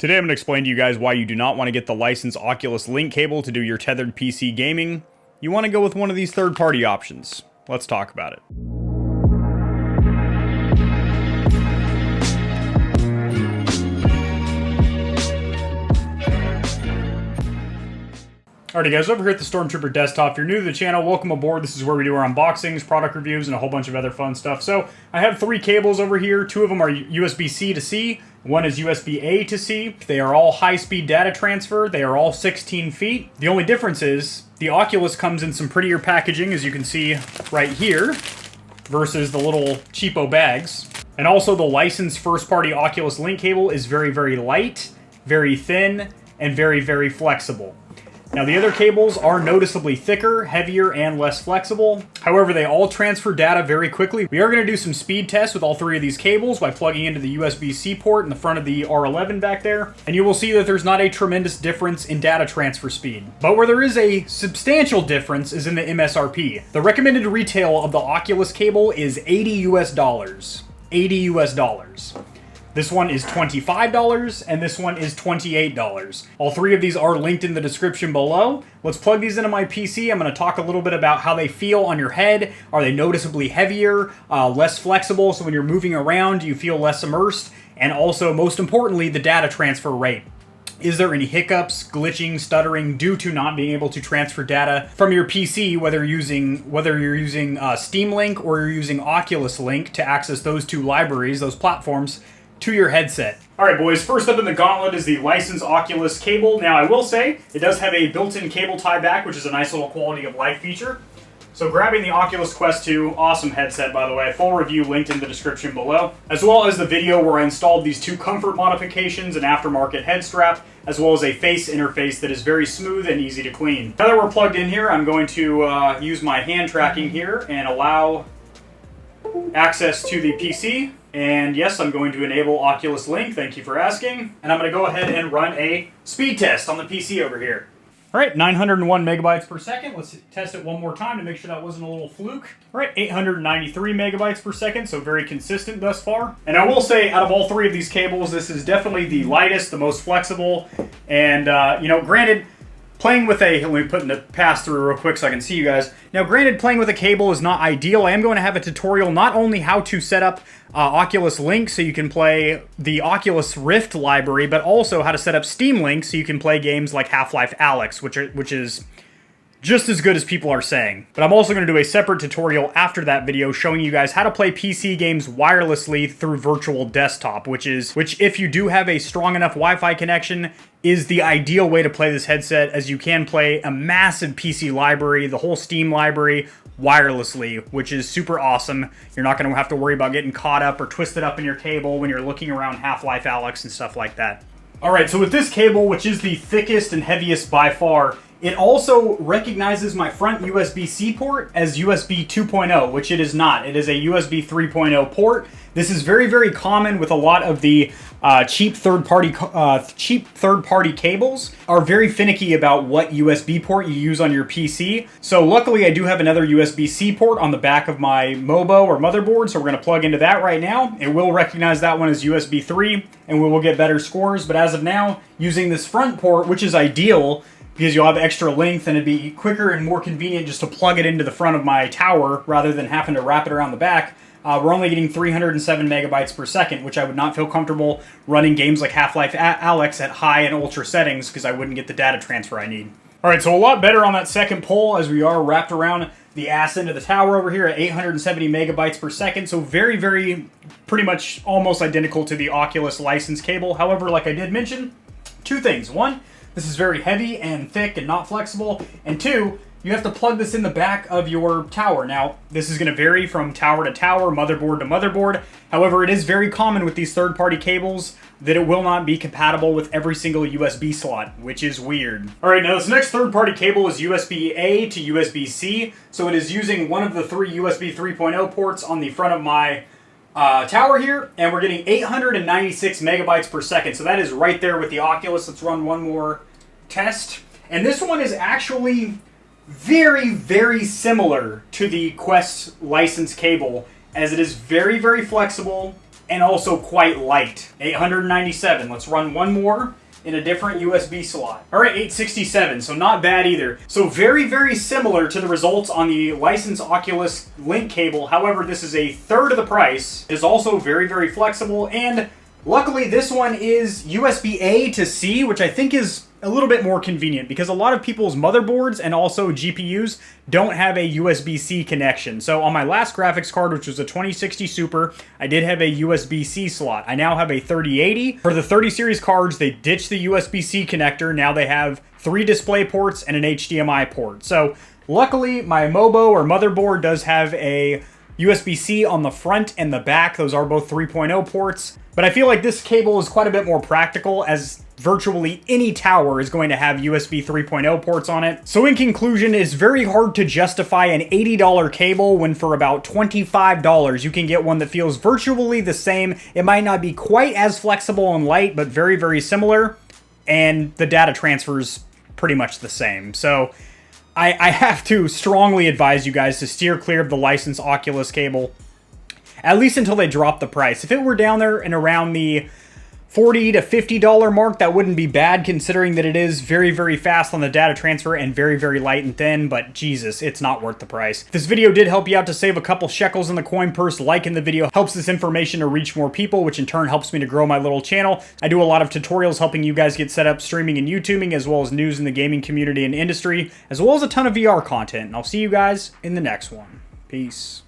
Today I'm going to explain to you guys why you do not want to get the licensed Oculus Link cable to do your tethered PC gaming. You want to go with one of these third-party options. Let's talk about it. Alrighty guys, over here at the Stormtrooper desktop, if you're new to the channel, welcome aboard. This is where we do our unboxings, product reviews, and a whole bunch of other fun stuff. So, I have 3 cables over here. 2 of them are USB-C to C, one is USB-A to C. They are all high-speed data transfer. They are all 16 feet. The only difference is, the Oculus comes in some prettier packaging, as you can see right here, versus the little cheapo bags. And also the licensed first-party Oculus Link cable is very, very light, very thin, and very, very flexible. Now, the other cables are noticeably thicker, heavier, and less flexible. However, they all transfer data very quickly. We are going to do some speed tests with all 3 of these cables by plugging into the USB-C port in the front of the R11 back there. And you will see that there's not a tremendous difference in data transfer speed. But where there is a substantial difference is in the MSRP. The recommended retail of the Oculus cable is $80 US. $80 US. This one is $25, and this one is $28. All 3 of these are linked in the description below. Let's plug these into my PC. I'm going to talk a little bit about how they feel on your head. Are they noticeably heavier, less flexible, so when you're moving around, you feel less immersed? And also, most importantly, the data transfer rate. Is there any hiccups, glitching, stuttering due to not being able to transfer data from your PC, whether you're using Steam Link or you're using Oculus Link to access those 2 libraries, those platforms, to your headset. Alright boys, first up in the gauntlet is the licensed Oculus cable. Now I will say, it does have a built-in cable tie back, which is a nice little quality of life feature. So grabbing the Oculus Quest 2, awesome headset by the way, full review linked in the description below, as well as the video where I installed these 2 comfort modifications, an aftermarket head strap, as well as a face interface that is very smooth and easy to clean. Now that we're plugged in here, I'm going to use my hand tracking here and allow access to the PC. And yes, I'm going to enable Oculus Link, thank you for asking. And I'm going to go ahead and run a speed test on the PC over here. Alright, 901 megabytes per second. Let's test it one more time to make sure that wasn't a little fluke. Alright, 893 megabytes per second, so very consistent thus far. And I will say, out of all 3 of these cables, this is definitely the lightest, the most flexible, and, you know, granted, playing with a, let me put in the pass-through real quick so I can see you guys. Now, granted, playing with a cable is not ideal. I am going to have a tutorial not only how to set up Oculus Link so you can play the Oculus Rift library, but also how to set up Steam Link so you can play games like Half-Life Alyx, which is just as good as people are saying. But I'm also going to do a separate tutorial after that video showing you guys how to play PC games wirelessly through virtual desktop, which if you do have a strong enough Wi-Fi connection, is the ideal way to play this headset, as you can play a massive PC library, the whole Steam library, wirelessly, which is super awesome. You're not going to have to worry about getting caught up or twisted up in your cable when you're looking around Half-Life Alyx and stuff like that. Alright, so with this cable, which is the thickest and heaviest by far, it also recognizes my front USB-C port as USB 2.0, which it is not. It is a USB 3.0 port. This is very, very common with a lot of the cheap third-party cables. Are very finicky about what USB port you use on your PC. So luckily, I do have another USB-C port on the back of my MOBO or motherboard, so we're going to plug into that right now. It will recognize that one as USB 3, and we will get better scores. But as of now, using this front port, which is ideal, because you'll have extra length and it'd be quicker and more convenient just to plug it into the front of my tower rather than having to wrap it around the back. We're only getting 307 megabytes per second, which I would not feel comfortable running games like Half-Life Alyx at high and ultra settings because I wouldn't get the data transfer I need. Alright, so a lot better on that second pull as we are wrapped around the ass end of the tower over here at 870 megabytes per second. So very, very, pretty much almost identical to the Oculus license cable. However, like I did mention, 2 things. 1, this is very heavy and thick and not flexible. And 2, you have to plug this in the back of your tower. Now, this is going to vary from tower to tower, motherboard to motherboard. However, it is very common with these third-party cables that it will not be compatible with every single USB slot, which is weird. Alright, now this next third-party cable is USB-A to USB-C. So it is using one of the 3 USB 3.0 ports on the front of my tower here, and we're getting 896 megabytes per second. So that is right there with the Oculus. Let's run one more test. And this one is actually very, very similar to the Quest license cable, as it is very, very flexible and also quite light. 897. Let's run one more in a different USB slot. All right, 867, so not bad either. So very, very similar to the results on the licensed Oculus Link cable. However, this is a third of the price. It is also very, very flexible, and luckily this one is USB-A to C, which I think is a little bit more convenient because a lot of people's motherboards and also GPUs don't have a USB-C connection. So on my last graphics card, which was a 2060 Super, I did have a USB-C slot. I now have a 3080. For the 30 series cards, they ditched the USB-C connector. Now they have 3 display ports and an HDMI port. So luckily, my MOBO or motherboard does have a USB-C on the front and the back. Those are both 3.0 ports. But I feel like this cable is quite a bit more practical, as virtually any tower is going to have USB 3.0 ports on it. So in conclusion, it's very hard to justify an $80 cable when for about $25 you can get one that feels virtually the same. It might not be quite as flexible and light, but very, very similar. And the data transfer's pretty much the same. So I have to strongly advise you guys to steer clear of the licensed Oculus cable, at least until they drop the price. If it were down there and around the $40 to $50 mark, that wouldn't be bad, considering that it is very, very fast on the data transfer and very, very light and thin, but Jesus, it's not worth the price. If this video did help you out to save a couple shekels in the coin purse, liking the video helps this information to reach more people, which in turn helps me to grow my little channel. I do a lot of tutorials helping you guys get set up streaming and YouTubing, as well as news in the gaming community and industry, as well as a ton of VR content, and I'll see you guys in the next one. Peace.